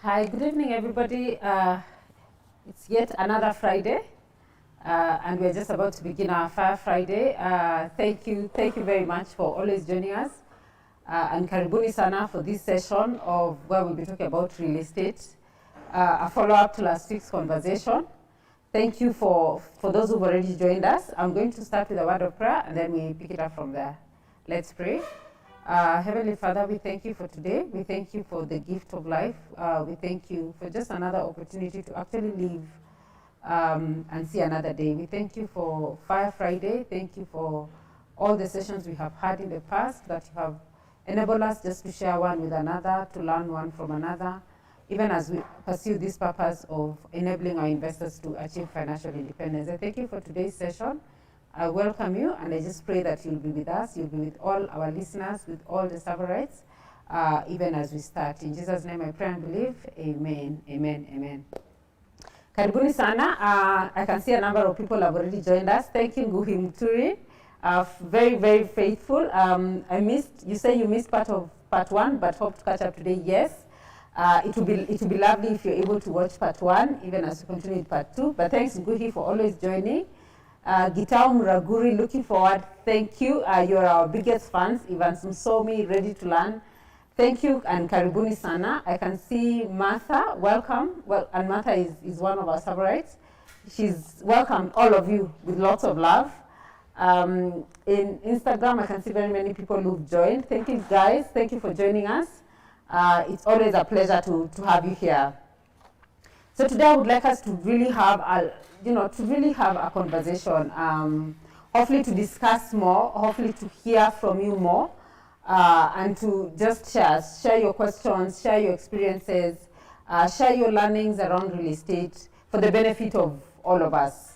Hi, good evening, everybody. It's yet another Friday, and we're just about to begin our Fire Friday. Thank you very much for always joining us. And karibuni sana for this session of where we'll be talking about real estate, a follow-up to last week's conversation. Thank you for those who've already joined us. I'm going to start with a word of prayer, and then we pick it up from there. Let's pray. Heavenly Father, we thank you for today. We thank you for the gift of life. We thank you for just another opportunity to actually live and see another day. We thank you for Fire Friday. Thank you for all the sessions we have had in the past that you have enabled us just to share one with another, to learn one from another, even as we pursue this purpose of enabling our investors to achieve financial independence. I thank you for today's session. I welcome you, and I just pray that you'll be with us, you'll be with all our listeners, with all the SAVOites, even as we start. In Jesus' name I pray and believe, amen, amen, amen. Karibuni sana. I can see a number of people have already joined us. Thank you, Nguhi Mturi. Very, very faithful. I missed, you say you missed part of part one, but hope to catch up today, yes. It will be lovely if you're able to watch part one, even as we continue with part two. But thanks, Nguhi, for always joining. Gitao Muraguri, looking forward. Thank you. You're our biggest fans. Ivan Sumsomi, ready to learn. Thank you, and karibuni sana. I can see Martha, welcome. Well, and Martha is one of our SAVOites. She's welcomed all of you with lots of love. In Instagram, I can see very many people who've joined. Thank you, guys. Thank you for joining us. It's always a pleasure to have you here. So today I would like us to really have a conversation, hopefully to discuss more, hopefully to hear from you more, and to just share your questions, share your experiences, share your learnings around real estate for the benefit of all of us.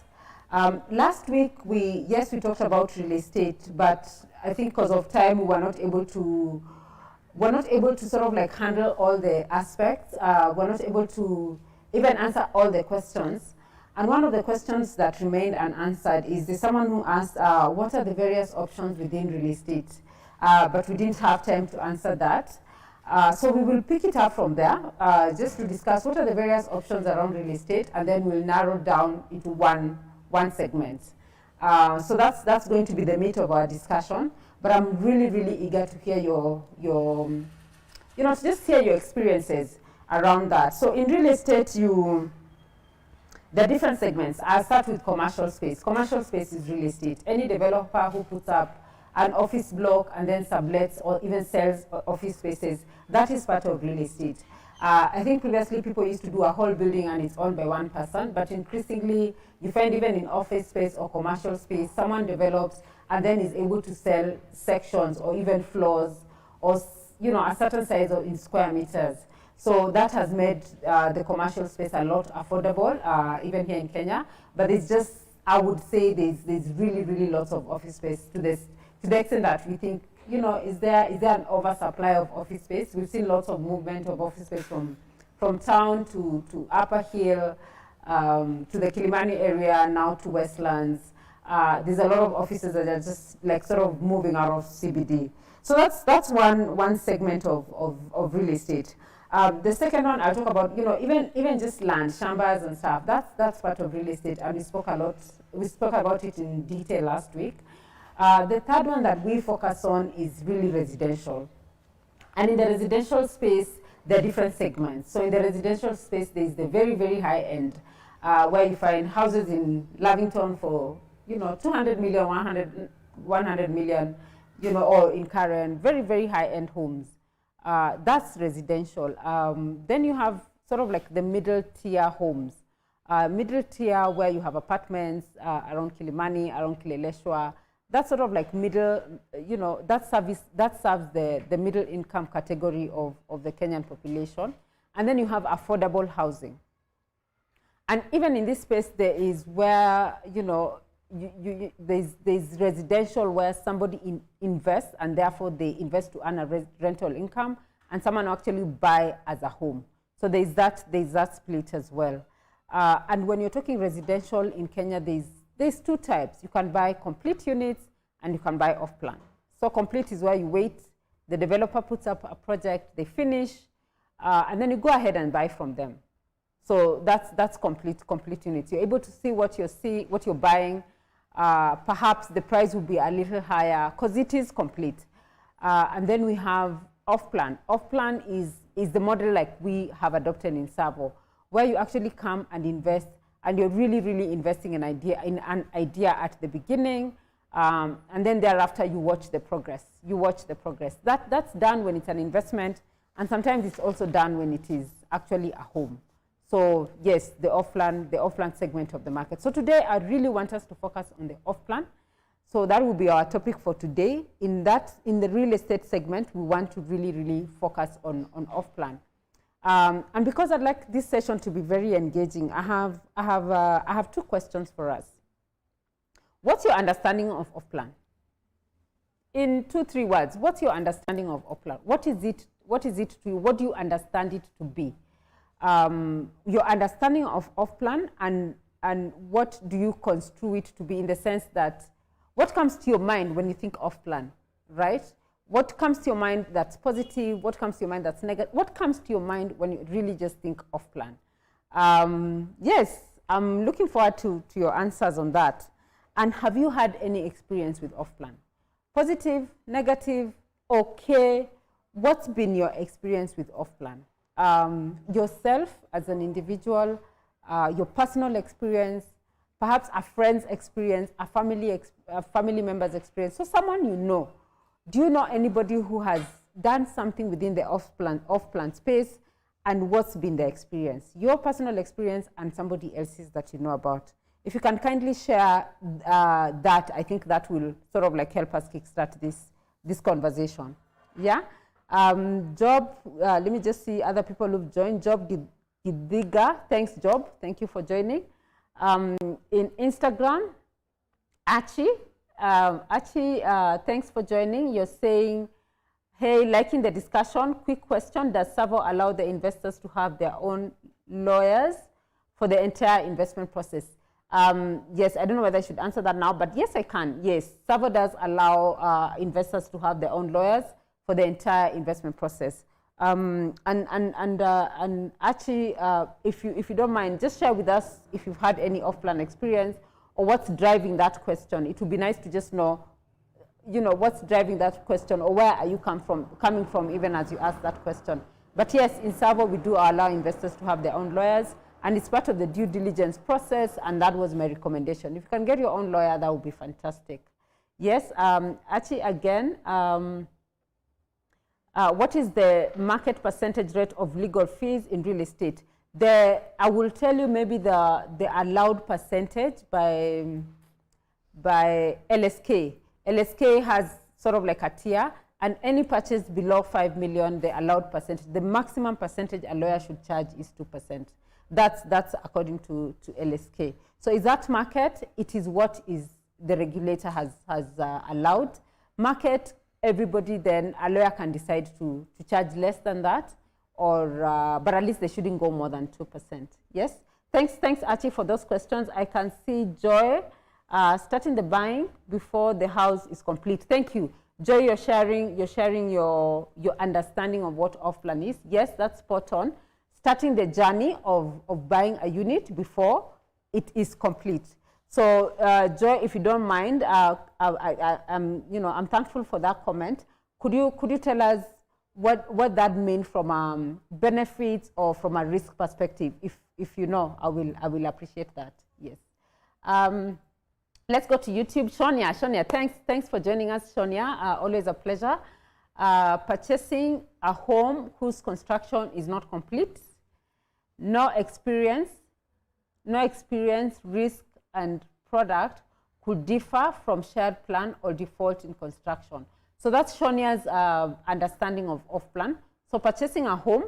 Last week, we talked about real estate, but I think because of time, we were not able to sort of like handle all the aspects. We're not able to even answer all the questions. And one of the questions that remained unanswered is there's someone who asked, what are the various options within real estate? But we didn't have time to answer that. So we will pick it up from there, just to discuss what are the various options around real estate, and then we'll narrow down into one segment. So that's going to be the meat of our discussion. But I'm really, really eager to hear to just hear your experiences around that. So in real estate, there are different segments. I'll start with commercial space. Commercial space is real estate. Any developer who puts up an office block and then sublets or even sells office spaces, that is part of real estate. I think previously people used to do a whole building and it's owned by one person, but increasingly you find even in office space or commercial space, someone develops and then is able to sell sections or even floors or a certain size in square meters. So that has made the commercial space a lot affordable, even here in Kenya. But it's just, I would say there's really, really lots of office space to the extent that we think, is there an oversupply of office space? We've seen lots of movement of office space from town to Upper Hill, to the Kilimani area, now to Westlands. There's a lot of offices that are just like sort of moving out of CBD. So that's one segment of real estate. The second one I'll talk about, even just land, chambers and stuff. That's part of real estate, and we spoke about it in detail last week. The third one that we focus on is really residential, and in the residential space there are different segments. So in the residential space there is the very, very high end, where you find houses in Lavington for 200 million, 100 million, or in Karen, very, very high end homes. That's residential. Then you have sort of like the middle tier homes. Middle tier where you have apartments around Kilimani, around Kileleshwa. That's sort of like middle, that serves the middle income category of the Kenyan population. And then you have affordable housing. And even in this space, there is where, there's residential where somebody invests, and therefore they invest to earn a rental income, and someone actually buy as a home. So there's that split as well. And when you're talking residential in Kenya, there's two types. You can buy complete units and you can buy off plan. So complete is where you wait, the developer puts up a project, they finish, and then you go ahead and buy from them. So that's complete unit. You're able to see what you're buying. Perhaps the price will be a little higher because it is complete. And then we have off-plan. Off-plan is the model like we have adopted in TSAVO, where you actually come and invest, and you're really, really investing in an idea at the beginning, and then thereafter you watch the progress. That's done when it's an investment, and sometimes it's also done when it is actually a home. So yes, the off-plan segment of the market. So today I really want us to focus on the off-plan. So that will be our topic for today. In the real estate segment, we want to really, really focus on off-plan. And because I'd like this session to be very engaging, I have two questions for us. What's your understanding of off-plan? In 2-3 words, what's your understanding of off-plan? What is it to you? What do you understand it to be? Your understanding of off-plan, and what do you construe it to be, in the sense that what comes to your mind when you think off-plan, right? What comes to your mind that's positive? What comes to your mind that's negative? What comes to your mind when you really just think off-plan? Yes, I'm looking forward to your answers on that. And have you had any experience with off-plan? Positive, negative, okay? What's been your experience with off-plan? Yourself as an individual, your personal experience, perhaps a friend's experience, a family member's experience. So someone you know. Do you know anybody who has done something within the off-plan space, and what's been the experience? Your personal experience and somebody else's that you know about. If you can kindly share that, I think that will sort of like help us kickstart this conversation. Yeah? Job, let me just see other people who've joined. Job Gidiga, thanks Job, thank you for joining. In Instagram, Achi, thanks for joining. You're saying, hey, liking the discussion. Quick question, does TSAVO allow the investors to have their own lawyers for the entire investment process? Yes, I don't know whether I should answer that now, but yes, I can. Yes, TSAVO does allow investors to have their own lawyers for the entire investment process. And actually, if you don't mind, just share with us if you've had any off-plan experience or what's driving that question. It would be nice to just know, what's driving that question, or where are you coming from even as you ask that question. But yes, in TSAVO, we do allow investors to have their own lawyers, and it's part of the due diligence process, and that was my recommendation. If you can get your own lawyer, that would be fantastic. Yes, actually, again, what is the market percentage rate of legal fees in real estate? I will tell you maybe the allowed percentage by LSK. LSK has sort of like a tier, and any purchase below 5 million, the allowed percentage, the maximum percentage a lawyer should charge is 2%. That's according to LSK. So is that market? It is what is the regulator has allowed. Market, everybody, then a lawyer can decide to charge less than that, or but at least they shouldn't go more than 2%. Yes. Thanks, Archie, for those questions. I can see Joy starting the buying before the house is complete. Thank you, Joy. You're sharing your understanding of what off-plan is. Yes, that's spot on. Starting the journey of buying a unit before it is complete. So, Joy, if you don't mind, I'm thankful for that comment. Could you tell us what that means from benefits or from a risk perspective? If you know, I will appreciate that. Yes. Let's go to YouTube. Shonia, thanks for joining us, Shonia. Always a pleasure. Purchasing a home whose construction is not complete, no experience, risk and product could differ from shared plan or default in construction. So that's Shonia's understanding of off-plan. So purchasing a home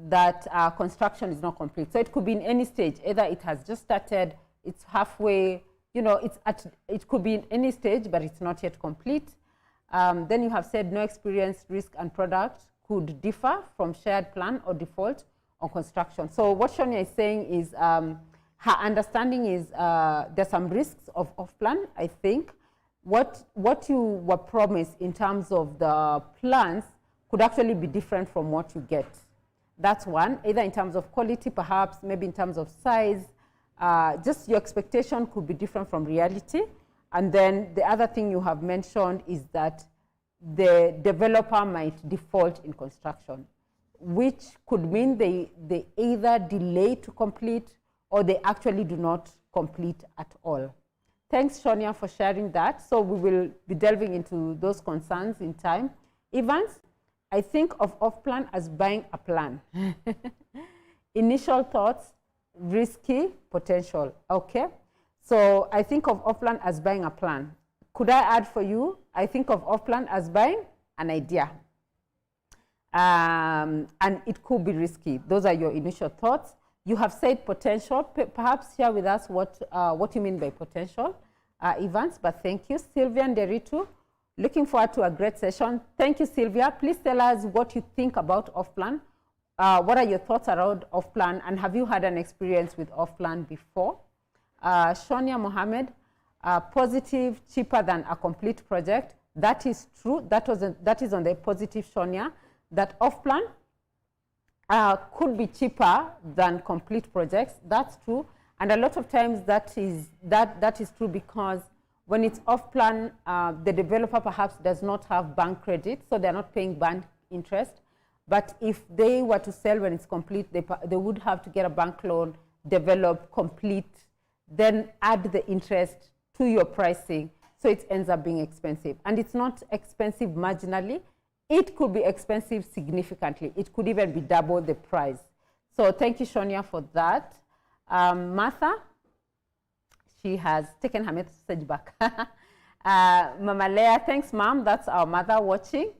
that construction is not complete. So it could be in any stage. Either it has just started, it's halfway, it could be in any stage, but it's not yet complete. Then you have said no experience, risk and product could differ from shared plan or default on construction. So what Shonia is saying is her understanding is there's some risks of off-plan, I think. What you were promised in terms of the plans could actually be different from what you get. That's one, either in terms of quality, perhaps, maybe in terms of size. Just your expectation could be different from reality. And then the other thing you have mentioned is that the developer might default in construction, which could mean they either delay to complete or they actually do not complete at all. Thanks, Sonia, for sharing that. So we will be delving into those concerns in time. Evans, I think of off-plan as buying a plan. Initial thoughts, risky, potential. Okay. So I think of off-plan as buying a plan. Could I add for you? I think of off-plan as buying an idea. And it could be risky. Those are your initial thoughts. You have said potential. Perhaps share with us what you mean by potential, Evans, but thank you. Sylvia and Deritu, looking forward to a great session. Thank you, Sylvia. Please tell us what you think about off-plan. What are your thoughts around off-plan, and have you had an experience with off-plan before? Shonia Mohammed, positive, cheaper than a complete project. That is true. That is on the positive, Shonia, that off-plan could be cheaper than complete projects. That's true. And a lot of times that is true because when it's off-plan, the developer perhaps does not have bank credit, so they're not paying bank interest. But if they were to sell when it's complete, they would have to get a bank loan, develop, complete, then add the interest to your pricing, so it ends up being expensive. And it's not expensive marginally. It could be expensive significantly. It could even be double the price. So thank you, Sonia, for that. Martha, she has taken her message back. Mama Leah, thanks, Mom. That's our mother watching.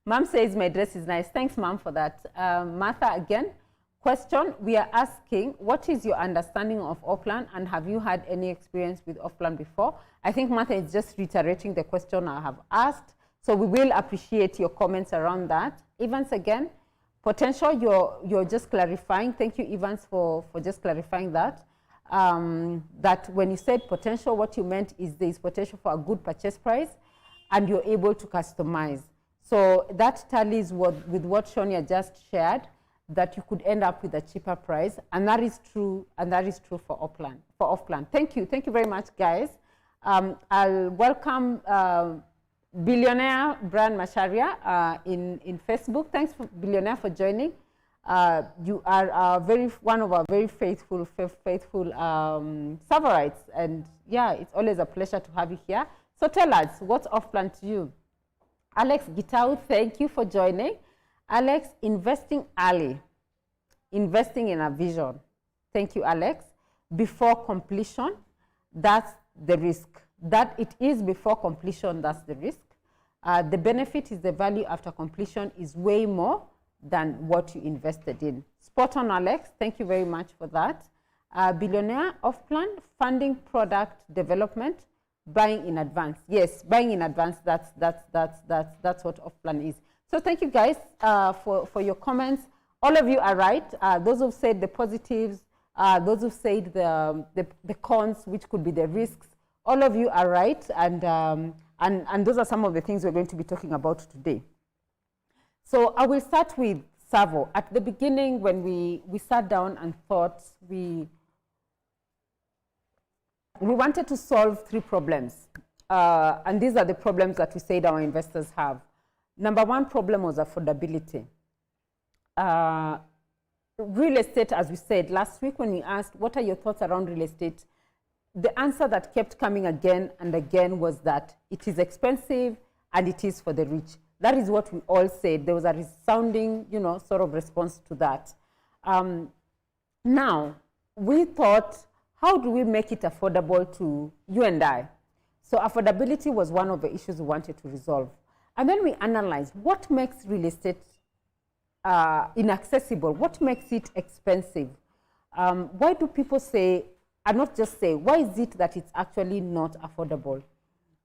Mom says my dress is nice. Thanks, Mom, for that. Martha, again, question. We are asking, what is your understanding of off-plan, and have you had any experience with off-plan before? I think Martha is just reiterating the question I have asked. So we will appreciate your comments around that. Evans, again, potential, you're just clarifying. Thank you, Evans, for just clarifying that. That when you said potential, what you meant is there is potential for a good purchase price, and you're able to customize. So that tallies with what Sonia just shared, that you could end up with a cheaper price, and that is true. And that is true for off-plan. Thank you very much, guys. I'll welcome Billionaire Brian Macharia in Facebook. Thanks, Billionaire, for joining. You are one of our very faithful Savorites, and yeah, it's always a pleasure to have you here. So tell us, what's off-plan to you? Alex Gitau, thank you for joining. Alex, investing early, investing in a vision. Thank you, Alex. Before completion, that's the risk. That it is before completion, that's the risk. The benefit is the value after completion is way more than what you invested in. Spot on, Alex. Thank you very much for that. Billionaire, off-plan, funding product development, buying in advance. Yes, buying in advance, that's what off-plan is. So thank you, guys, for your comments. All of you are right. Those who've said the positives, those who've said the cons, which could be the risks, all of you are right. And those are some of the things we're going to be talking about today. So I will start with TSAVO. At the beginning, when we sat down and thought, we wanted to solve 3 problems. And these are the problems that we said our investors have. Number 1 problem was affordability. Real estate, as we said last week when we asked, what are your thoughts around real estate? The answer that kept coming again and again was that it is expensive and it is for the rich. That is what we all said. There was a resounding, sort of response to that. Now, we thought, how do we make it affordable to you and I? So affordability was one of the issues we wanted to resolve. And then we analyzed what makes real estate inaccessible, what makes it expensive. Why do people say, and not just say, why is it that it's actually not affordable?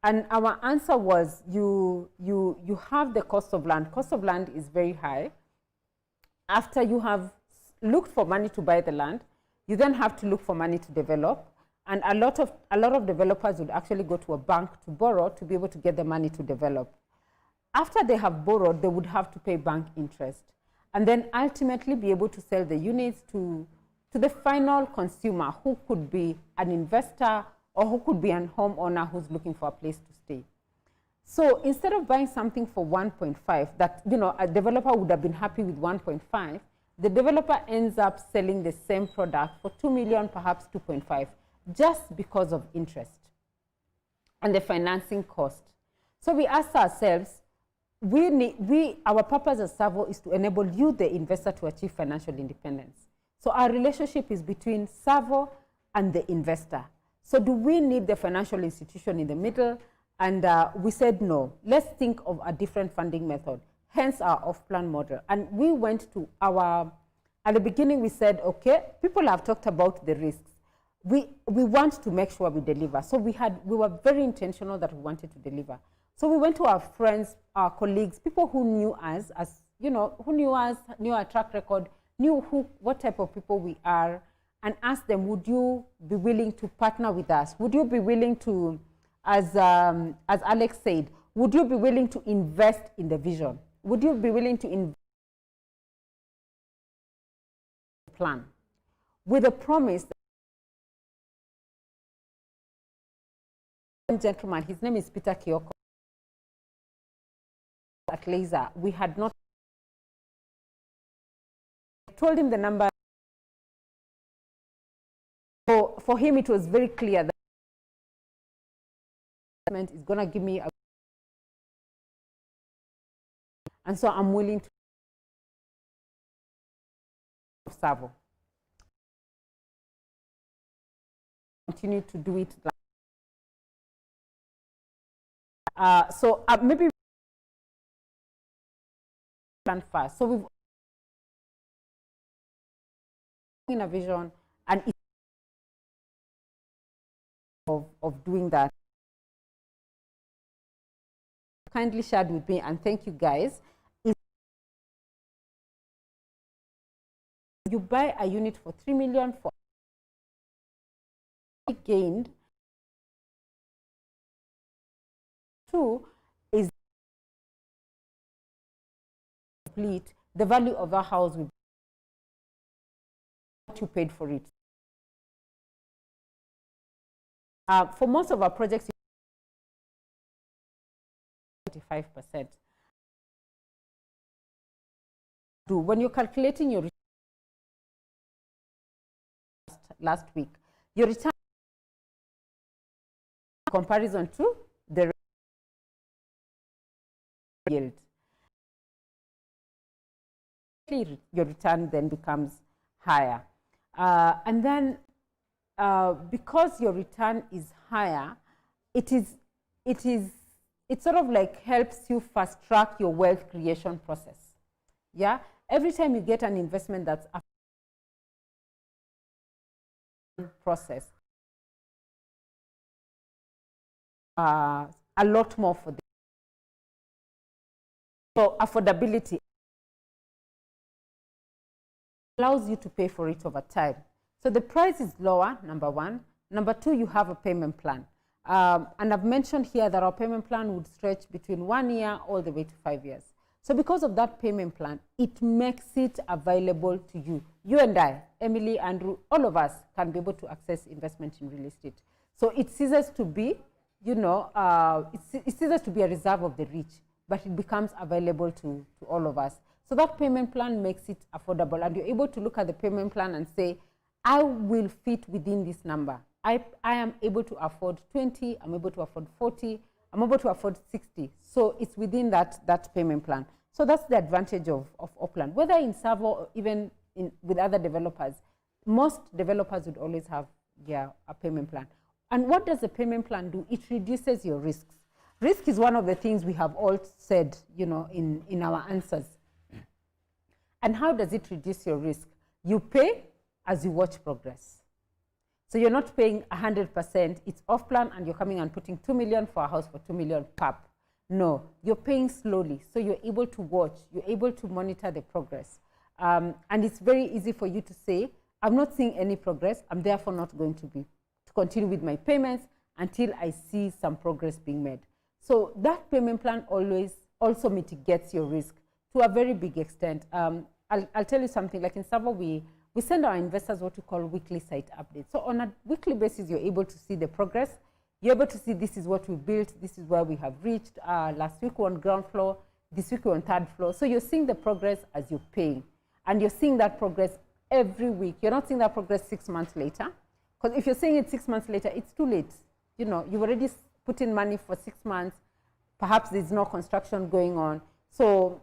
And our answer was, you have the cost of land. Cost of land is very high. After you have looked for money to buy the land, you then have to look for money to develop. And a lot of developers would actually go to a bank to borrow to be able to get the money to develop. After they have borrowed, they would have to pay bank interest. and then ultimately be able to sell the units to the final consumer, who could be an investor or who could be an homeowner who's looking for a place to stay. So instead of buying something for 1.5, that, you know, a developer would have been happy with 1.5, the developer ends up selling the same product for 2 million, perhaps 2.5, just because of interest and the financing cost. So we asked ourselves, our purpose as TSAVO is to enable you, the investor, to achieve financial independence. So our relationship is between TSAVO and the investor. So do we need the financial institution in the middle? And we said no. Let's think of a different funding method, hence our off-plan model. And we went to at the beginning we said, okay, people have talked about the risks. We want to make sure we deliver. So we were very intentional that we wanted to deliver. So we went to our friends, our colleagues, people who knew us, who knew us, knew our track record, knew what type of people we are, and asked them, would you be willing to partner with us? Would you be willing to, as Alex said, would you be willing to invest in the vision? Would you be willing to invest in the plan? With a promise that, gentleman, his name is Peter Kioko, at Laser, we had not told him the number. For him, it was very clear that is going to give me and so I'm willing to TSAVO. Continue to do it. So maybe plan first. So we've in a vision and of doing that. Kindly shared with me, and thank you guys. You buy a unit for 3 million for gained. 2 is complete. The value of our house will be what you paid for it. For most of our projects, 25%. When you're calculating your return last week, your return comparison to the yield, your return then becomes higher. And then because your return is higher, it sort of like helps you fast track your wealth creation process. Yeah, every time you get an investment that's a process, a lot more for them. So affordability allows you to pay for it over time. So the price is lower, number one. Number two, you have a payment plan. And I've mentioned here that our payment plan would stretch between 1 year all the way to 5 years. So because of that payment plan, it makes it available to you. You and I, Emily, Andrew, all of us can be able to access investment in real estate. So it ceases to be, you know, it ceases to be a reserve of the rich, but it becomes available to all of us. So that payment plan makes it affordable, and you're able to look at the payment plan and say, I will fit within this number. I am able to afford 20, I'm able to afford 40, I'm able to afford 60. So it's within that payment plan. So that's the advantage of Upland. Whether in TSAVO or even with other developers, most developers would always have a payment plan. And what does the payment plan do? It reduces your risks. Risk is one of the things we have all said, you know, in our answers. And how does it reduce your risk? You pay as you watch progress. So you're not paying 100%, it's off plan, and you're coming and putting 2 million for a house for 2 million PAP. No, you're paying slowly, so you're able to watch, you're able to monitor the progress. And it's very easy for you to say, I'm not seeing any progress, I'm therefore not going to continue with my payments until I see some progress being made. So that payment plan always also mitigates your risk to a very big extent. I'll tell you something, like in TSAVO, we send our investors what we call weekly site updates. So on a weekly basis, you're able to see the progress. You're able to see this is what we built, this is where we have reached. Last week we were on ground floor, this week we're on third floor. So you're seeing the progress as you're paying. And you're seeing that progress every week. You're not seeing that progress 6 months later. Because if you're seeing it 6 months later, it's too late. You know, you've already put in money for 6 months. Perhaps there's no construction going on. So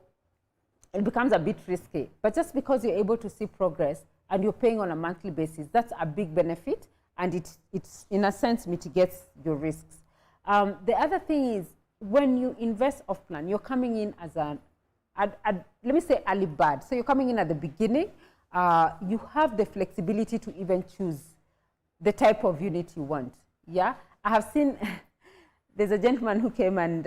it becomes a bit risky. But just because you're able to see progress and you're paying on a monthly basis, that's a big benefit. And it's in a sense, mitigates your risks. The other thing is, when you invest off plan, you're coming in as let me say early bird. So you're coming in at the beginning. You have the flexibility to even choose the type of unit you want. Yeah, I have seen, there's a gentleman who came and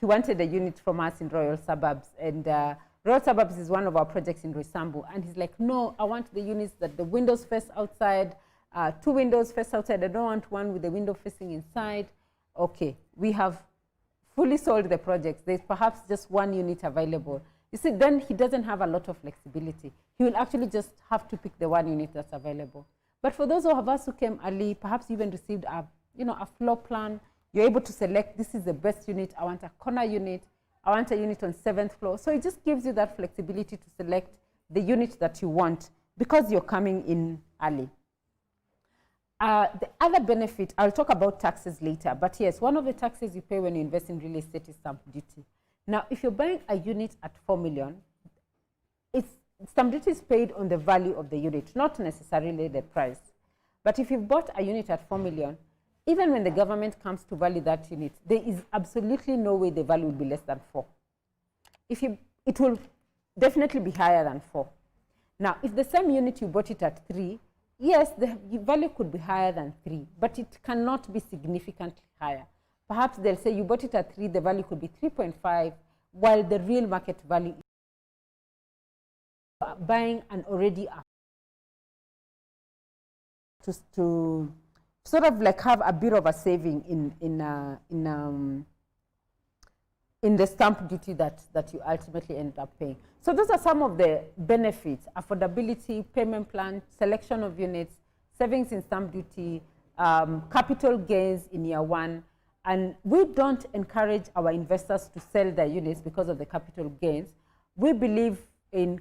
he wanted a unit from us in Royal Suburbs. And Royal Suburbs is one of our projects in Roysambu. And he's like, no, I want the units that the windows face outside, 2 windows face outside. I don't want one with the window facing inside. Okay, we have fully sold the projects. There's perhaps just 1 unit available. You see, then he doesn't have a lot of flexibility. He will actually just have to pick the 1 unit that's available. But for those of us who came early, perhaps even received a floor plan, you're able to select, this is the best unit. I want a corner unit. I want a unit on 7th floor. So it just gives you that flexibility to select the unit that you want because you're coming in early. The other benefit, I'll talk about taxes later, but yes, one of the taxes you pay when you invest in real estate is stamp duty. Now, if you're buying a unit at 4 million, stamp duty is paid on the value of the unit, not necessarily the price. But if you've bought a unit at 4 million, even when the government comes to value that unit, there is absolutely no way the value will be less than 4. It will definitely be higher than 4. Now, if the same unit you bought it at 3, yes, the value could be higher than 3, but it cannot be significantly higher. Perhaps they'll say you bought it at 3, the value could be 3.5, while the real market value is buying an already up to sort of like have a bit of a saving in the stamp duty that you ultimately end up paying. So those are some of the benefits: affordability, payment plan, selection of units, savings in stamp duty, capital gains in year 1. And we don't encourage our investors to sell their units because of the capital gains. We believe in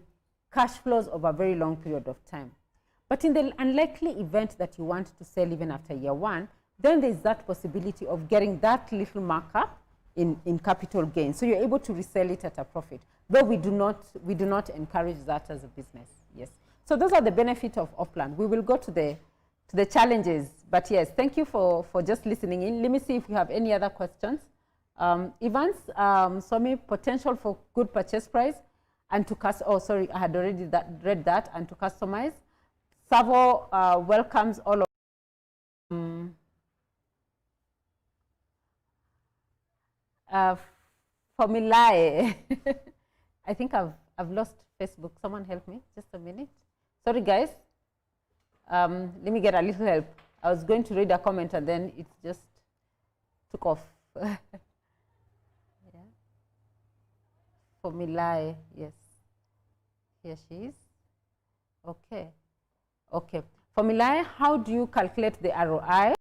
cash flows over a very long period of time. But in the unlikely event that you want to sell even after year 1, then there's that possibility of getting that little markup in capital gains. So you're able to resell it at a profit. But we do not encourage that as a business. Yes. So those are the benefits of off-plan. We will go to the challenges. But yes, thank you for just listening in. Let me see if you have any other questions. Evans, Somi, potential for good purchase price and to I had already read that, and to customize. TSAVO welcomes all of Formilae. I think I've lost Facebook. Someone help me, just a minute. Sorry, guys. Let me get a little help. I was going to read a comment and then it just took off. Yeah. Formilae, yes. Here she is. Okay. Okay. Formilae, how do you calculate the ROI?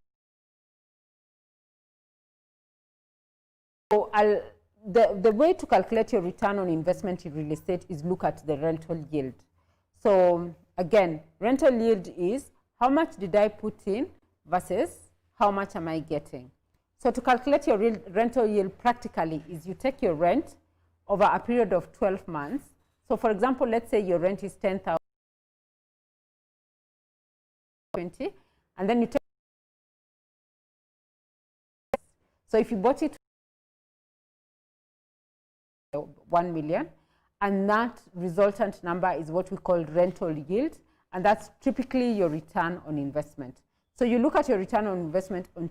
So the way to calculate your return on investment in real estate is look at the rental yield. So again, rental yield is how much did I put in versus how much am I getting. So to calculate your rental yield practically is you take your rent over a period of 12 months. So for example, let's say your rent is 10,000, and then you take, so if you bought it 1 million, and that resultant number is what we call rental yield, and that's typically your return on investment. So you look at your return on investment in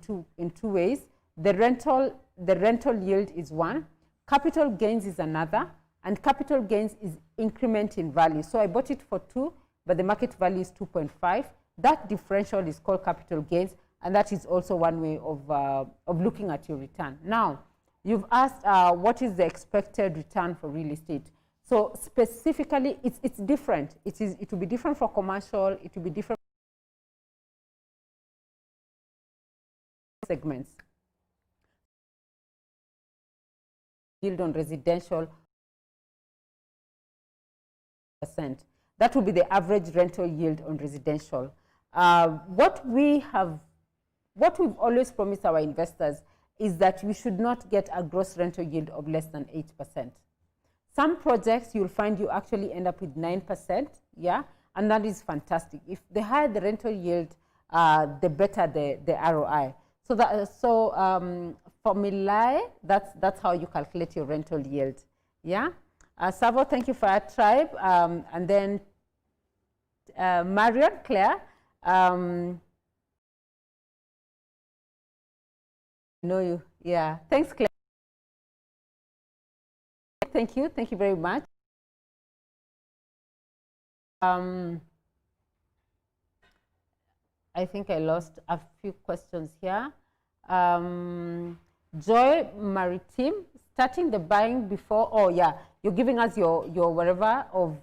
two ways. The rental yield is one, capital gains is another, and capital gains is increment in value. So I bought it for 2, but the market value is 2.5. That differential is called capital gains, and that is also one way of looking at your return. Now, you've asked what is the expected return for real estate. So specifically, it's different. It will be different for commercial. It will be different segments. Yield on residential %. That will be the average rental yield on residential. What we've always promised our investors is that we should not get a gross rental yield of less than 8%. Some projects you'll find you actually end up with 9%, yeah, and that is fantastic. If the higher the rental yield, the better the ROI. So for Milai, that's how you calculate your rental yield, yeah. TSAVO, thank you for our tribe, and then Marion, Claire. Know you, yeah. Thanks, Claire. Thank you very much. I think I lost a few questions here. Joy Maritime, starting the buying before, oh yeah, you're giving us your wherever of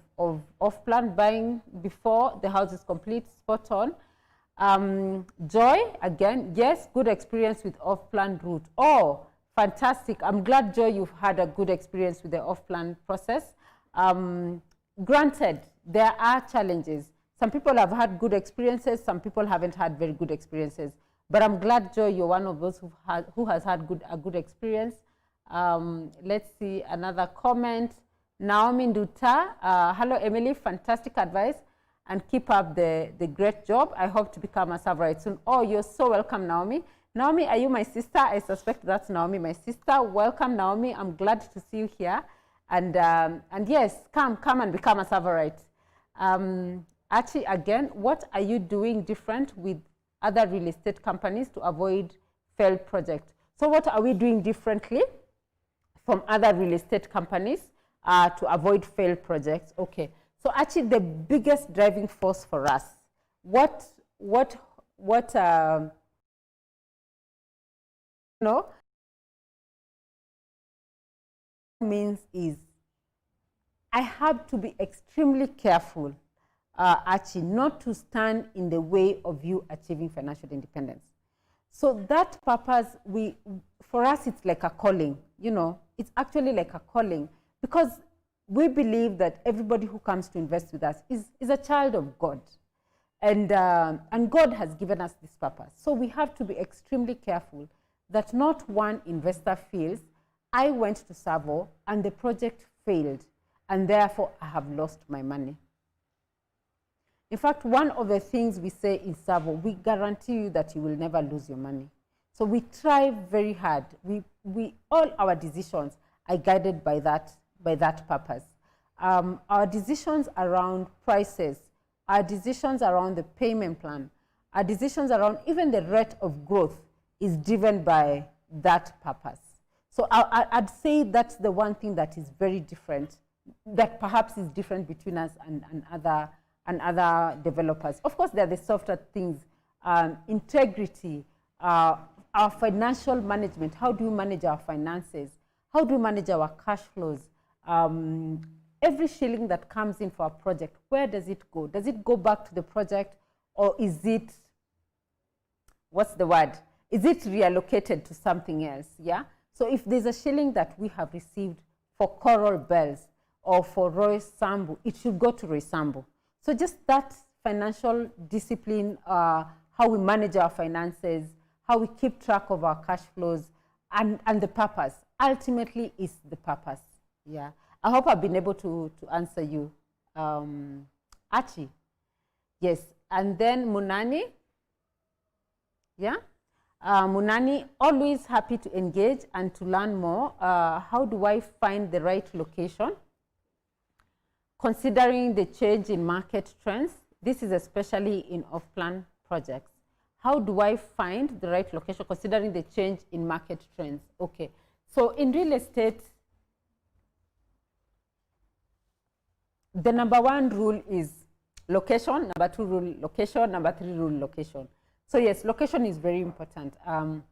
off-plan buying before the house is complete, spot on. Joy, again, yes, good experience with off-plan route. Oh, fantastic. I'm glad, Joy, you've had a good experience with the off-plan process. Granted, there are challenges. Some people have had good experiences, some people haven't had very good experiences. But I'm glad, Joy, you're one of those who has had a good experience. Let's see another comment. Naomi Nduta, hello, Emily, fantastic advice, and keep up the great job. I hope to become a TSAVO soon. Oh, you're so welcome, Naomi. Naomi, are you my sister? I suspect that's Naomi, my sister. Welcome, Naomi. I'm glad to see you here. And yes, come and become a TSAVO. Actually, again, what are you doing different with other real estate companies to avoid failed projects? So what are we doing differently from other real estate companies to avoid failed projects? Okay, so actually the biggest driving force for us, what means is I have to be extremely careful actually not to stand in the way of you achieving financial independence. So that purpose, for us, it's like a calling, it's actually like a calling, because we believe that everybody who comes to invest with us is a child of God. And God has given us this purpose. So we have to be extremely careful that not one investor feels, I went to TSAVO and the project failed, and therefore I have lost my money. In fact, one of the things we say in TSAVO, we guarantee you that you will never lose your money. So we try very hard. All our decisions are guided by that purpose. Our decisions around prices, our decisions around the payment plan, our decisions around even the rate of growth is driven by that purpose. So I'd say that's the one thing that is very different, that perhaps is different between us and other developers. Of course, there are the softer things, integrity, our financial management. How do we manage our finances? How do we manage our cash flows? Every shilling that comes in for a project, where does it go? Does it go back to the project, or is it, what's the word? Is it reallocated to something else? Yeah. So if there's a shilling that we have received for Coral Bells or for Roy Sambu, it should go to Roy Sambu. So just that financial discipline, how we manage our finances, how we keep track of our cash flows, and the purpose, ultimately is the purpose. Yeah. I hope I've been able to answer you. Archie, yes. And then Munani, yeah. Munani, always happy to engage and to learn more. How do I find the right location? Considering the change in market trends, this is especially in off-plan projects. How do I find the right location considering the change in market trends? Okay, so in real estate, the number one rule is location, number two rule, location, number three rule, location. So yes, location is very important. And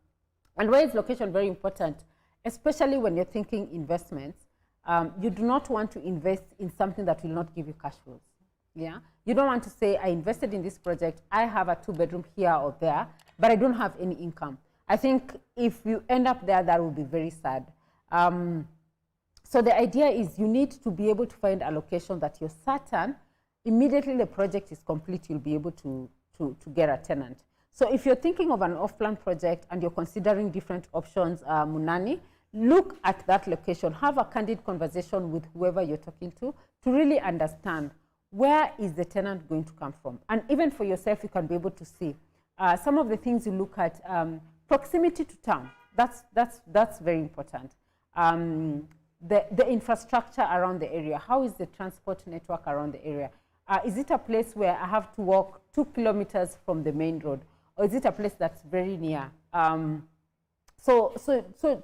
why is location very important? Especially when you're thinking investments. You do not want to invest in something that will not give you cash flows. Yeah, you don't want to say, I invested in this project, I have a 2-bedroom here or there, but I don't have any income. I think if you end up there, that will be very sad. So the idea is you need to be able to find a location that you're certain immediately the project is complete, you'll be able to get a tenant. So if you're thinking of an off-plan project and you're considering different options, Munani, look at that location, have a candid conversation with whoever you're talking to really understand where is the tenant going to come from. And even for yourself, you can be able to see some of the things you look at. Proximity to town, that's very important. The infrastructure around the area, how is the transport network around the area? Is it a place where I have to walk 2 kilometers from the main road? Or is it a place that's very near? So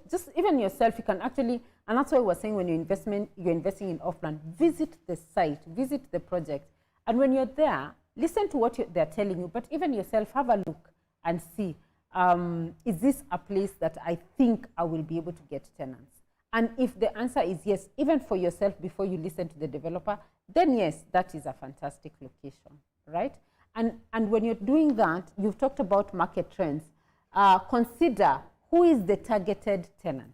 just even yourself, you can actually, and that's why we're saying when you're investing in off-plan, visit the site, visit the project. And when you're there, listen to what they're telling you, but even yourself, have a look and see, is this a place that I think I will be able to get tenants? And if the answer is yes, even for yourself before you listen to the developer, then yes, that is a fantastic location, right? And when you're doing that, you've talked about market trends. Consider who is the targeted tenant.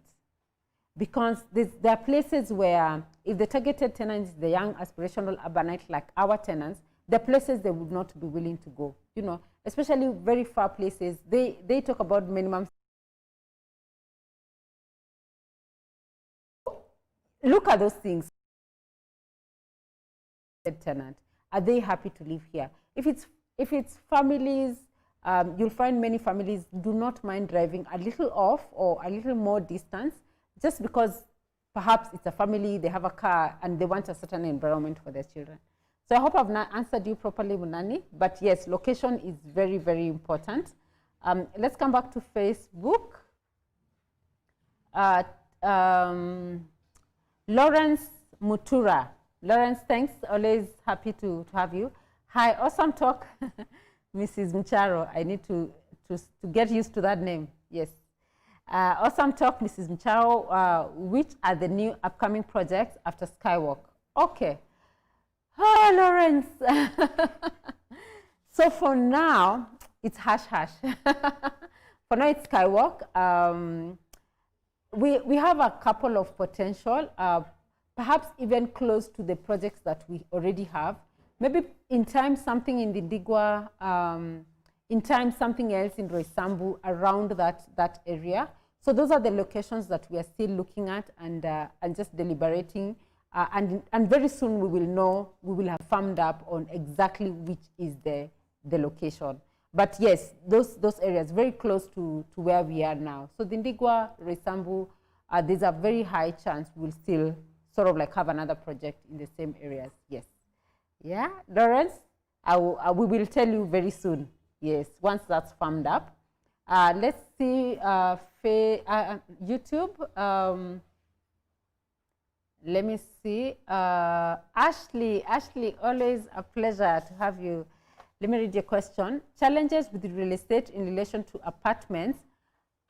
Because there are places where if the targeted tenant is the young aspirational urbanite like our tenants, the places they would not be willing to go, you know, especially very far places. They talk about minimum. Look at those things. Tenant, are they happy to live here? If it's families, you'll find many families do not mind driving a little off or a little more distance, just because perhaps it's a family, they have a car, and they want a certain environment for their children. So I hope I've not answered you properly, Munani. But yes, location is very, very important. Let's come back to Facebook. Lawrence Mutura. Lawrence, thanks. Always happy to have you. Hi, awesome talk, Mrs. Mcharo. I need to get used to that name. Yes. Awesome talk, Mrs. Mcharo. Which are the new upcoming projects after Skywalk? Okay. Oh, Lawrence. So for now, it's hash. For now, it's Skywalk. We have a couple of potential, perhaps even close to the projects that we already have. Maybe in time, something in the Digwa, in time, something else in Roysambu around that area. So those are the locations that we are still looking at and just deliberating. And very soon we will know, we will have firmed up on exactly which is the location. But yes, those areas very close to where we are now. So Dindigwa, Roysambu, there's a very high chance we'll still sort of like have another project in the same areas. Yes. Yeah, Lawrence, we will tell you very soon. Yes, once that's firmed up. Let's see, YouTube. Let me see. Ashley, always a pleasure to have you. Let me read your question. Challenges with real estate in relation to apartments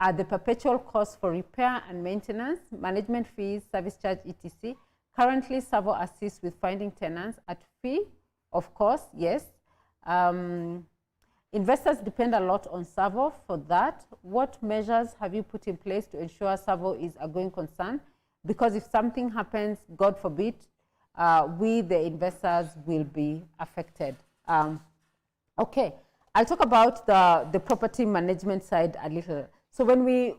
are the perpetual cost for repair and maintenance, management fees, service charge, etc. Currently, TSAVO assists with finding tenants at fee, of course, yes. Investors depend a lot on TSAVO for that. What measures have you put in place to ensure TSAVO is a going concern? Because if something happens, God forbid, we, the investors, will be affected. Okay, I'll talk about the property management side a little. So when we're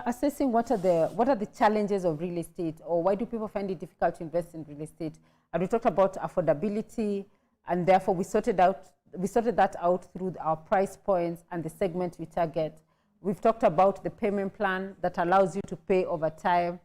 assessing what are the challenges of real estate, or why do people find it difficult to invest in real estate, and we talked about affordability, and therefore we sorted that out through our price points and the segment we target. We've talked about the payment plan that allows you to pay over time.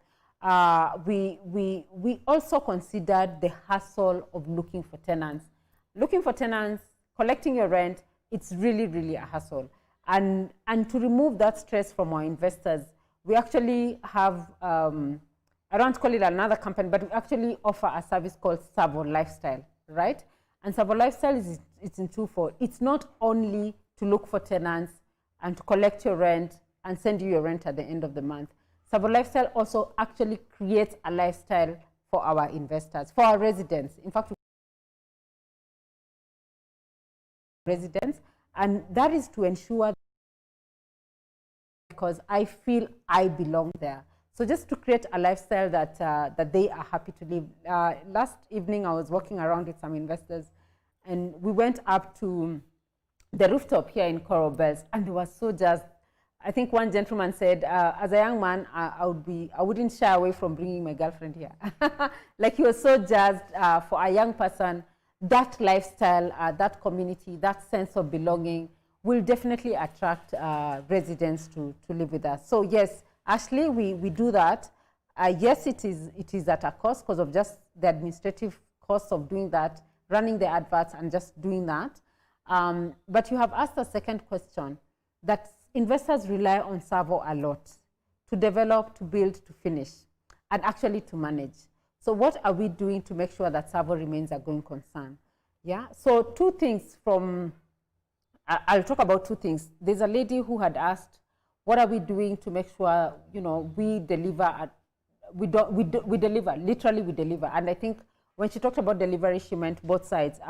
We also considered the hassle of looking for tenants. Looking for tenants, collecting your rent, it's really, really a hassle. And to remove that stress from our investors, we actually have, I don't call it another company, but we actually offer a service called TSAVO Lifestyle, right? And TSAVO Lifestyle it's in twofold. It's not only to look for tenants and to collect your rent and send you your rent at the end of the month. TSAVO Lifestyle also actually creates a lifestyle for our investors, for our residents. In fact, residents, and that is to ensure, because I feel I belong there. So just to create a lifestyle that that they are happy to live. Last evening, I was walking around with some investors, and we went up to the rooftop here in Coral Bells, and they were so jazzed. I think one gentleman said, as a young man, I wouldn't shy away from bringing my girlfriend here. Like, he was so jazzed for a young person. That lifestyle, that community, that sense of belonging will definitely attract residents to live with us. So yes, Ashley, we do that. Yes, it is at a cost because of just the administrative cost of doing that, running the adverts and just doing that. But you have asked a second question, that investors rely on TSAVO a lot to develop, to build, to finish, and actually to manage. So what are we doing to make sure that TSAVO remains a going concern? Yeah, so two things from, I'll talk about two things. There's a lady who had asked, what are we doing to make sure, you know, we deliver, we deliver, literally we deliver. And I think when she talked about delivery, she meant both sides,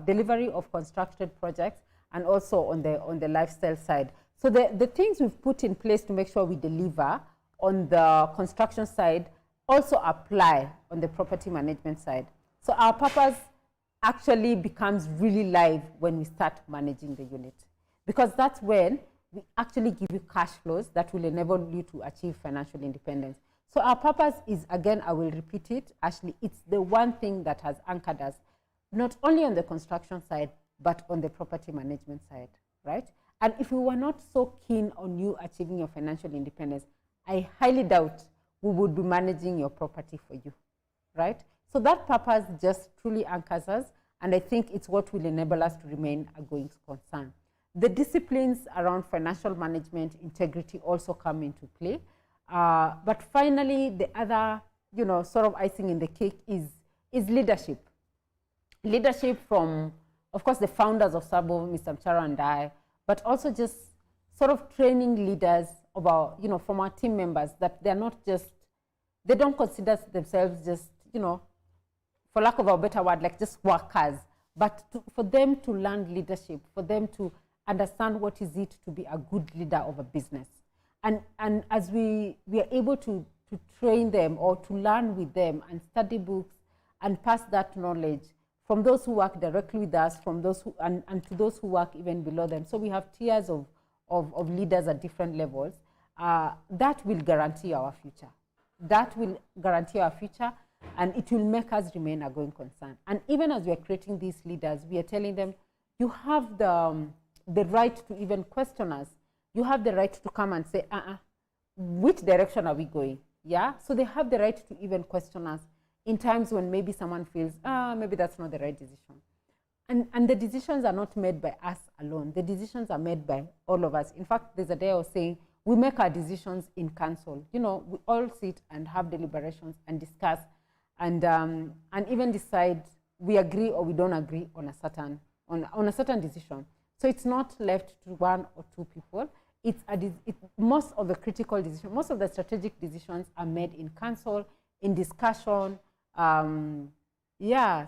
delivery of constructed projects and also on the lifestyle side. So the things we've put in place to make sure we deliver on the construction side also apply on the property management side. So our purpose actually becomes really live when we start managing the unit, because that's when we actually give you cash flows that will enable you to achieve financial independence. So our purpose is, again, I will repeat it, Ashley, it's the one thing that has anchored us, not only on the construction side, but on the property management side, right? And if we were not so keen on you achieving your financial independence, I highly doubt we would be managing your property for you, right? So that purpose just truly anchors us, and I think it's what will enable us to remain a going concern. The disciplines around financial management, integrity also come into play. But finally, the other, you know, sort of icing in the cake is leadership. Leadership from, of course, the founders of TSAVO, Mr. Mcharo and I, but also just sort of training leaders of our, you know, from our team members, that they're not just, they don't consider themselves just, you know, for lack of a better word, like just workers, but for them to learn leadership, for them to understand what is it to be a good leader of a business. And as we are able to train them or to learn with them and study books and pass that knowledge from those who work directly with us, from those who, and to those who work even below them. So we have tiers of leaders at different levels. That will guarantee our future. That will guarantee our future, and it will make us remain a going concern. And even as we are creating these leaders, we are telling them, you have the right to even question us. You have the right to come and say, which direction are we going? Yeah, so they have the right to even question us in times when maybe someone feels, maybe that's not the right decision. And the decisions are not made by us alone. The decisions are made by all of us. In fact, there's a day I was saying, we make our decisions in council. You know, we all sit and have deliberations and discuss and even decide we agree or we don't agree on a certain decision. So it's not left to one or two people. Most of the critical decisions, most of the strategic decisions are made in council, in discussion,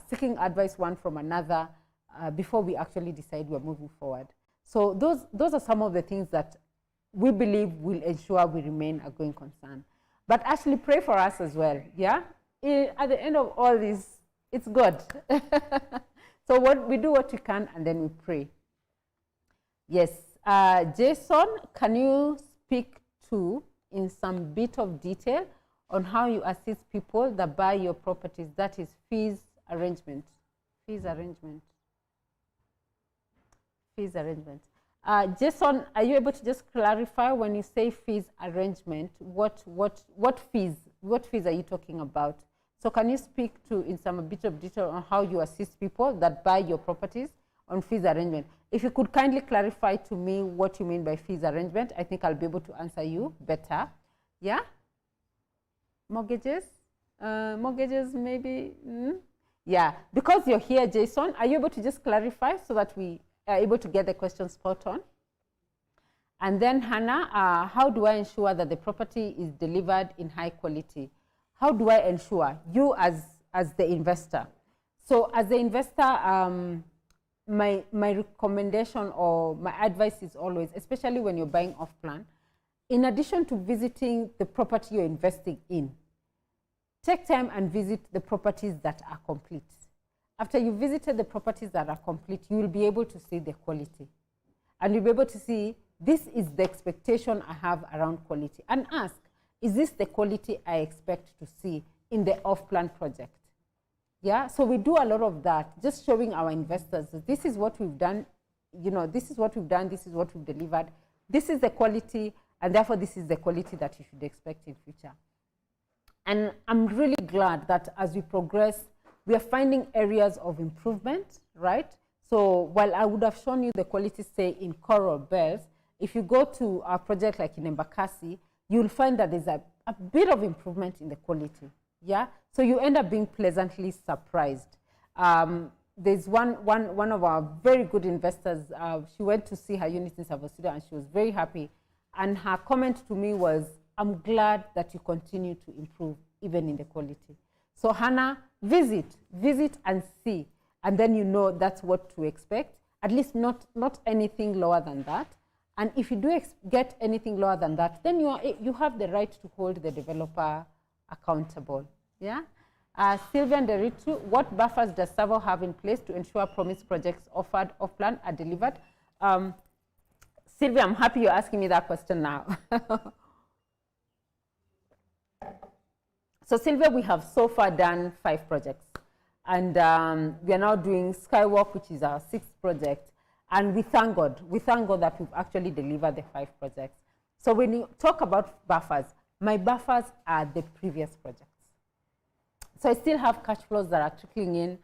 seeking advice one from another before we actually decide we're moving forward. So those are some of the things that we believe will ensure we remain a going concern. But actually pray for us as well, yeah? At the end of all this, it's God. So we do what we can and then we pray. Yes, Jason, can you speak to, in some bit of detail, on how you assist people that buy your properties, that is fees arrangement? Jason, are you able to just clarify when you say fees arrangement, what fees are you talking about? So can you speak to, in some bit of detail, on how you assist people that buy your properties on fees arrangement? If you could kindly clarify to me what you mean by fees arrangement, I think I'll be able to answer you better. Yeah? Mortgages? Mortgages maybe? Yeah, because you're here, Jason, are you able to just clarify so that we are able to get the question spot on? And then Hannah, how do I ensure that the property is delivered in high quality? How do I ensure? You as the investor. So as the investor, my recommendation or my advice is always, especially when you're buying off plan, in addition to visiting the property you're investing in, take time and visit the properties that are complete. After you visited the properties that are complete, you will be able to see the quality. And you'll be able to see, this is the expectation I have around quality. And ask, is this the quality I expect to see in the off-plan project? Yeah, so we do a lot of that, just showing our investors that this is what we've done, this is what we've done, this is what we've delivered, this is the quality, and therefore this is the quality that you should expect in future. And I'm really glad that as we progress, we are finding areas of improvement, right? So while I would have shown you the quality, say, in Coral Bells, if you go to a project like in Embakasi, you'll find that there's a bit of improvement in the quality, yeah? So you end up being pleasantly surprised. There's one of our very good investors, she went to see her unit in Savosido and she was very happy. And her comment to me was, I'm glad that you continue to improve even in the quality. So Hannah, visit and see. And then you know that's what to expect, at least not anything lower than that. And if you do get anything lower than that, then you have the right to hold the developer accountable. Yeah? Sylvia Nderitu, what buffers does TSAVO have in place to ensure promised projects offered off-plan are delivered? Sylvia, I'm happy you're asking me that question now. So Sylvia, we have so far done 5 projects. And we are now doing Skywalk, which is our 6th project. And we thank God that we've actually delivered the 5 projects. So when you talk about buffers, my buffers are the previous projects. So I still have cash flows that are trickling in.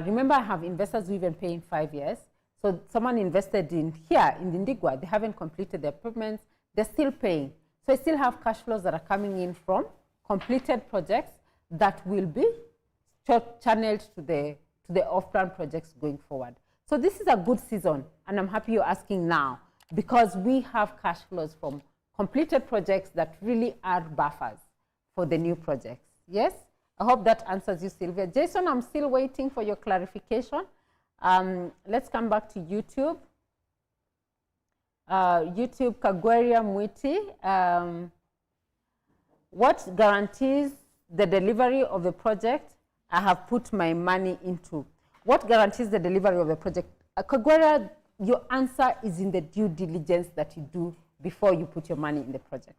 Remember, I have investors who even pay in 5 years. So someone invested in here, in Indigwa, they haven't completed their payments, they're still paying. So I still have cash flows that are coming in from completed projects that will be channeled to the off-plan projects going forward. So this is a good season, and I'm happy you're asking now, because we have cash flows from completed projects that really are buffers for the new projects. Yes? I hope that answers you, Sylvia. Jason, I'm still waiting for your clarification. Let's come back to YouTube. YouTube, Kagweria Mwiti. What guarantees the delivery of the project I have put my money into? What guarantees the delivery of the project? Kagweria, your answer is in the due diligence that you do before you put your money in the project.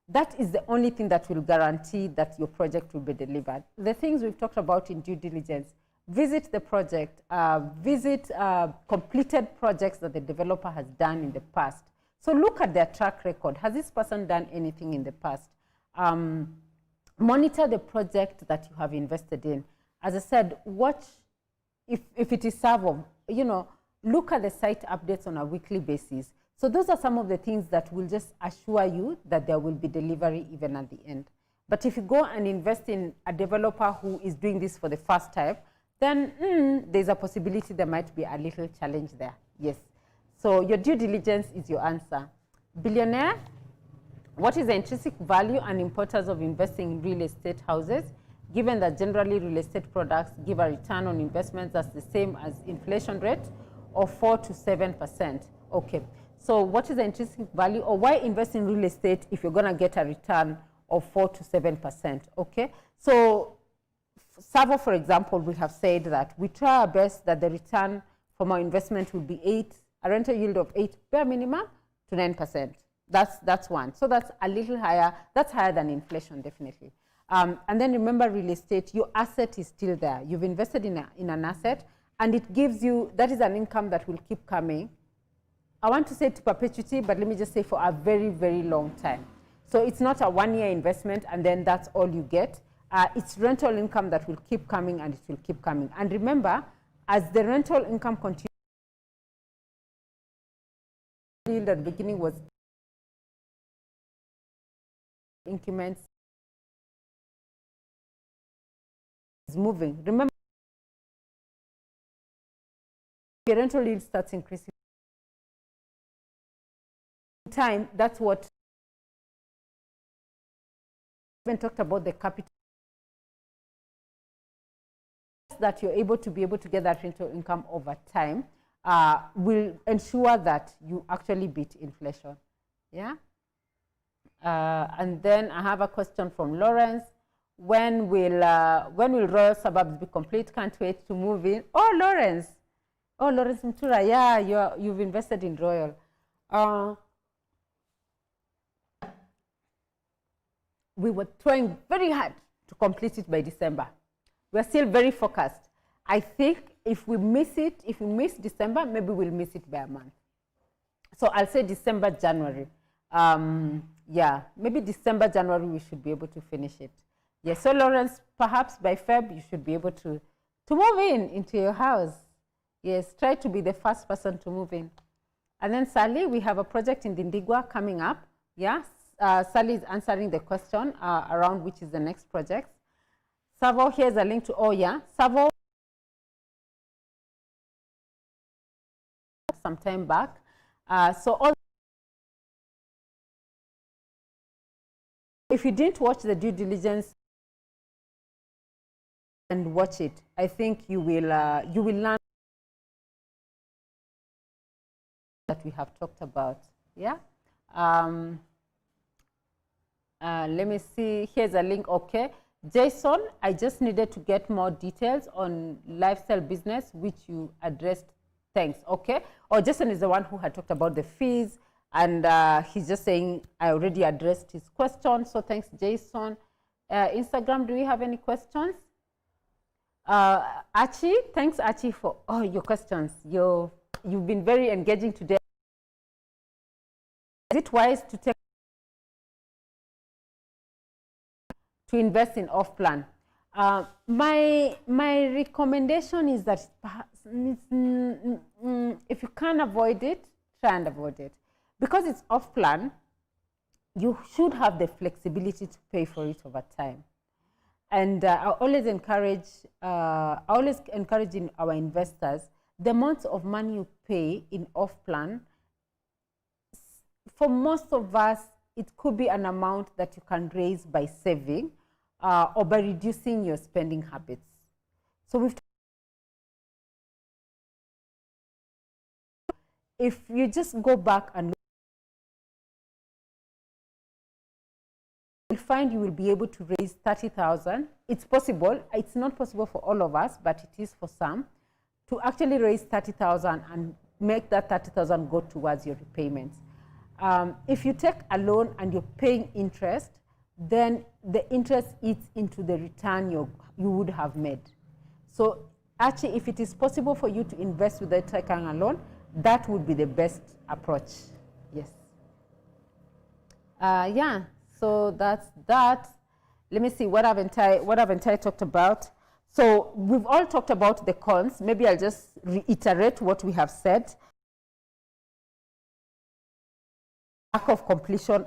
That is the only thing that will guarantee that your project will be delivered. The things we've talked about in due diligence, visit the project, visit completed projects that the developer has done in the past. So look at their track record. Has this person done anything in the past? Monitor the project that you have invested in. As I said, watch, if it is TSAVO, look at the site updates on a weekly basis. So those are some of the things that will just assure you that there will be delivery even at the end. But if you go and invest in a developer who is doing this for the first time, then there's a possibility there might be a little challenge there. Yes. So your due diligence is your answer. Billionaire, what is the intrinsic value and importance of investing in real estate houses, given that generally real estate products give a return on investments that's the same as inflation rate of 4 to 7%? Okay. So what is the intrinsic value, or why invest in real estate if you're going to get a return of 4 to 7%? Okay. So TSAVO, for example, we have said that we try our best that the return from our investment will be a rental yield of 8 bare minimum to 9%. That's one. So that's a little higher. That's higher than inflation, definitely. And then remember, real estate, your asset is still there. You've invested in an asset, and it gives you, that is an income that will keep coming. I want to say to perpetuity, but let me just say for a very, very long time. So it's not a one-year investment and then that's all you get. It's rental income that will keep coming, and it will keep coming. And remember, as the rental income continues, at the beginning was increments is moving. Remember, your rental yield starts increasing. time, that's what we haven't talked about, the capital that you're able to get that rental income over time will ensure that you actually beat inflation. Yeah. And then I have a question from Lawrence. When will Royal Suburbs be complete? Can't wait to move in. Oh, Lawrence Mcharo, yeah, you've invested in Royal. We were trying very hard to complete it by December. We're still very focused. I think if we miss December, maybe we'll miss it by a month. So I'll say December, January. Yeah, maybe December, January, we should be able to finish it. Yes, so Lawrence, perhaps by Feb, you should be able to move into your house. Yes, try to be the first person to move in. And then Sally, we have a project in Dindigwa coming up. Yes, Sally is answering the question around which is the next project. TSAVO, here's a link to, oh yeah, TSAVO some time back. So all, if you didn't watch the due diligence and watch it, I think you will learn that we have talked about. Yeah. Let me see. Here's a link. Okay. Jason, I just needed to get more details on lifestyle business, which you addressed. Thanks. Okay. Or Jason is the one who had talked about the fees, and he's just saying I already addressed his question. So thanks, Jason. Instagram, do we have any questions? Archie, thanks, Archie, for all your questions. You've been very engaging today. Is it wise to invest in off-plan? My recommendation is that if you can't avoid it, try and avoid it. Because it's off-plan, you should have the flexibility to pay for it over time. And I always encourage in our investors, the amount of money you pay in off-plan, for most of us, it could be an amount that you can raise by saving or by reducing your spending habits. So if you just go back and look, you'll find you will be able to raise 30,000. It's possible. It's not possible for all of us, but it is for some, to actually raise 30,000 and make that 30,000 go towards your repayments. If you take a loan and you're paying interest, then the interest eats into the return you would have made. So actually, if it is possible for you to invest without taking a loan, that would be the best approach. Yes. Yeah. So that's that. Let me see what haven't I talked about. So we've all talked about the cons. Maybe I'll just reiterate what we have said. Lack of completion.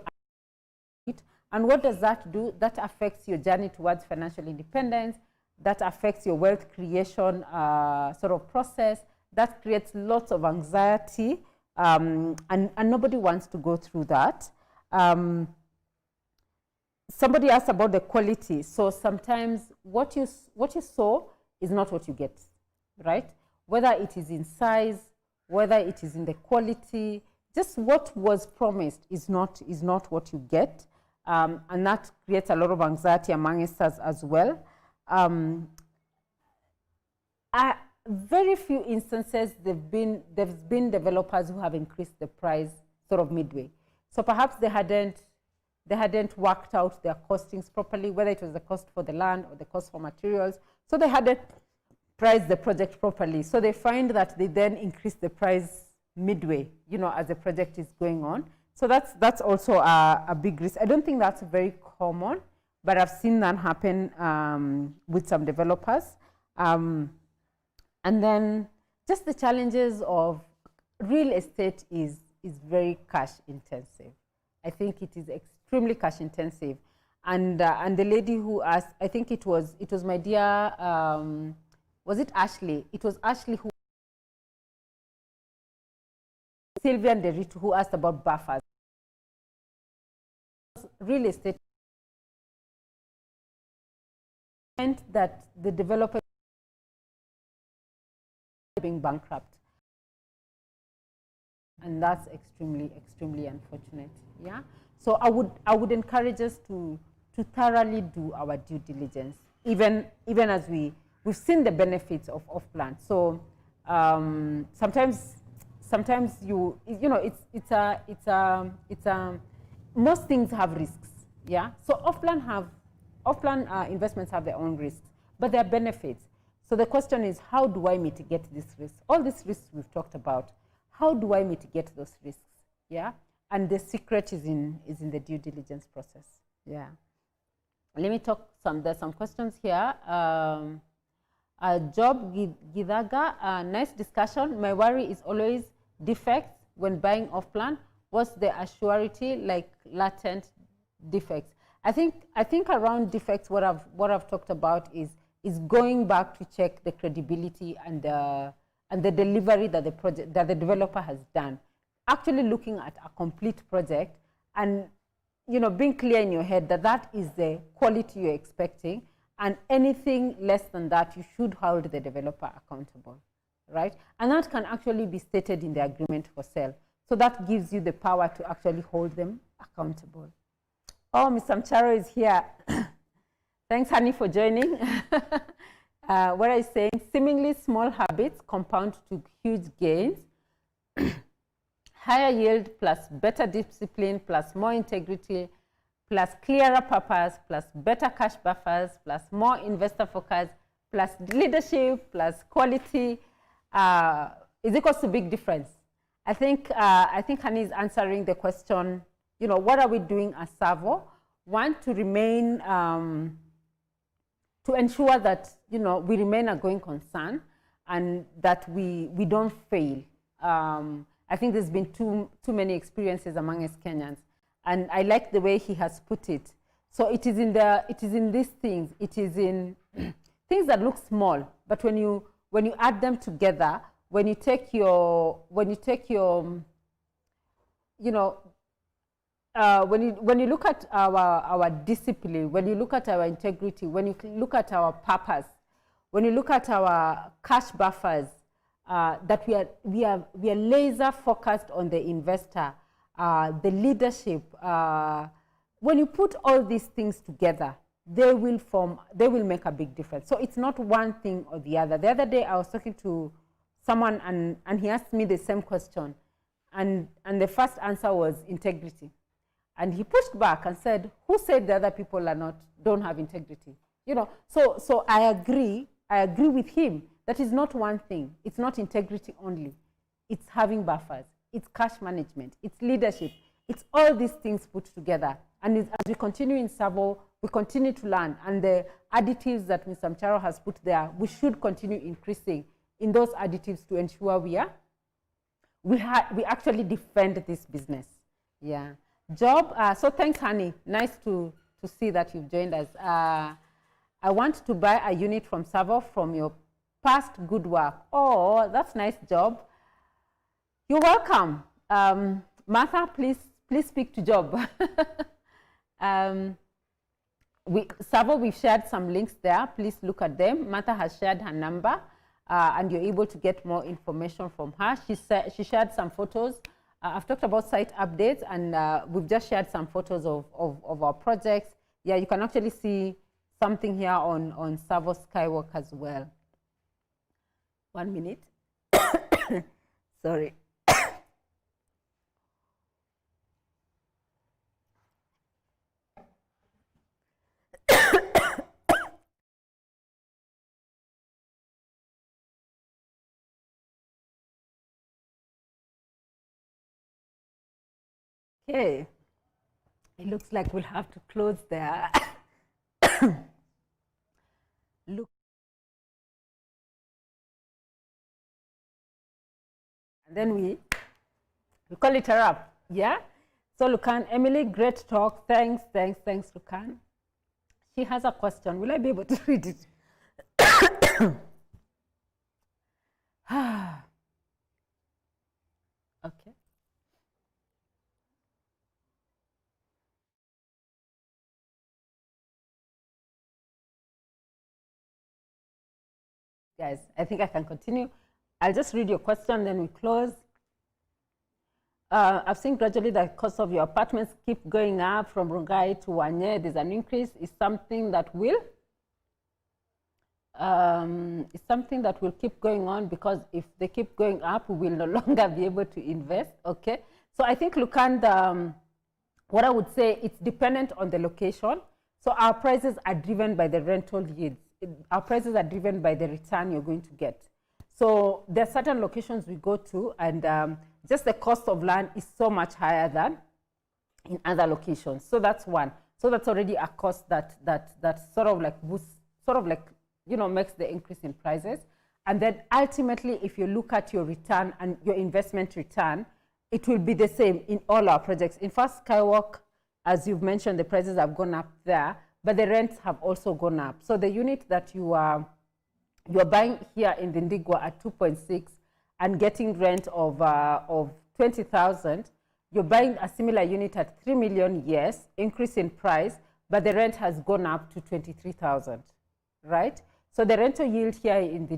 And what does that do? That affects your journey towards financial independence. That affects your wealth creation sort of process. That creates lots of anxiety, and nobody wants to go through that. Somebody asked about the quality. So sometimes what you sow is not what you get, right? Whether it is in size, whether it is in the quality, just what was promised is not what you get. And that creates a lot of anxiety among us as well. Very few instances there's been developers who have increased the price sort of midway. So perhaps they hadn't worked out their costings properly, whether it was the cost for the land or the cost for materials. So they hadn't priced the project properly. So they find that they then increase the price midway, as the project is going on. So that's also a big risk. I don't think that's very common, but I've seen that happen with some developers. And then just the challenges of real estate is very cash intensive. I think it is extremely cash intensive. And the lady who asked, I think it was my dear, was it Ashley? It was Ashley who, Sylvia and Derito, who asked about buffers. real estate meant that the developer being bankrupt. And that's extremely, extremely unfortunate. Yeah. So I would encourage us to thoroughly do our due diligence, even as we've seen the benefits of off-plan. So sometimes most things have risks. Yeah. So off-plan investments have their own risks, but there are benefits. So the question is, how do I mitigate this risk? All these risks we've talked about. How do I mitigate those risks? Yeah, and the secret is in the due diligence process. Yeah. Let me talk there's some questions here. Job Gidaga, nice discussion. My worry is always defects when buying off plan. What's the assurity like latent defects? I think around defects, what I've talked about is going back to check the credibility and the delivery that the developer has done. Actually looking at a complete project and being clear in your head that that is the quality you're expecting, and anything less than that, you should hold the developer accountable, right? And that can actually be stated in the agreement for sale. So that gives you the power to actually hold them accountable. Oh, Mr. Mcharo is here. Thanks, Honey, for joining. What I was saying, seemingly small habits compound to huge gains. Higher yield plus better discipline plus more integrity plus clearer purpose plus better cash buffers plus more investor focus plus leadership plus quality is equals to big difference. I think Hani is answering the question, what are we doing as TSAVO? One, to remain, to ensure that, we remain a going concern and that we don't fail. I think there's been too many experiences among us Kenyans, and I like the way he has put it. So it is in these things. It is in things that look small, but when you add them together, when you take your when you look at our discipline, when you look at our integrity, when you look at our purpose, when you look at our cash buffers, that we are laser focused on the investor, the leadership. When you put all these things together, they will make a big difference. So it's not one thing or the other. The other day I was talking to someone and he asked me the same question, and the first answer was integrity. And he pushed back and said, who said the other people don't have integrity? So I agree with him. That is not one thing. It's not integrity only. It's having buffers. It's cash management. It's leadership. It's all these things put together. And as we continue in TSAVO, we continue to learn. And the additives that Mr. Mcharo has put there, we should continue increasing in those additives to ensure we actually defend this business. Yeah. Job. So thanks, Honey. Nice to see that you've joined us. I want to buy a unit from TSAVO from your past good work. Oh, that's nice job. You're welcome. Martha, please speak to Job. TSAVO, we've shared some links there. Please look at them. Martha has shared her number, and you're able to get more information from her. She shared some photos. I've talked about site updates, and we've just shared some photos of our projects. Yeah, you can actually see something here on TSAVO Skywalk as well. 1 minute. Sorry. Okay. It looks like we'll have to close there. Look. And then we call it a wrap. Yeah? So Lucan, Emily, great talk. Thanks, Lucan. She has a question. Will I be able to read it? Okay. Guys, I think I can continue. I'll just read your question, then we close. I've seen gradually the cost of your apartments keep going up from Rongai to Wanye. There's an increase. Is something that will keep going on, because if they keep going up, we will no longer be able to invest. Okay. So I think, Lukanda, what I would say, it's dependent on the location. So our prices are driven by the rental yields. Our prices are driven by the return you're going to get. So there are certain locations we go to, and just the cost of land is so much higher than in other locations. So that's one. So that's already a cost that sort of like boosts, sort of like, makes the increase in prices. And then ultimately, if you look at your return and your investment return, it will be the same in all our projects. In fact, Skywalk, as you've mentioned, the prices have gone up there, but the rents have also gone up. So the unit that you're buying here in the Ndigwa at 2.6 and getting rent of 20,000, you're buying a similar unit at 3 million, yes, increase in price, but the rent has gone up to 23,000, right? So the rental yield here in the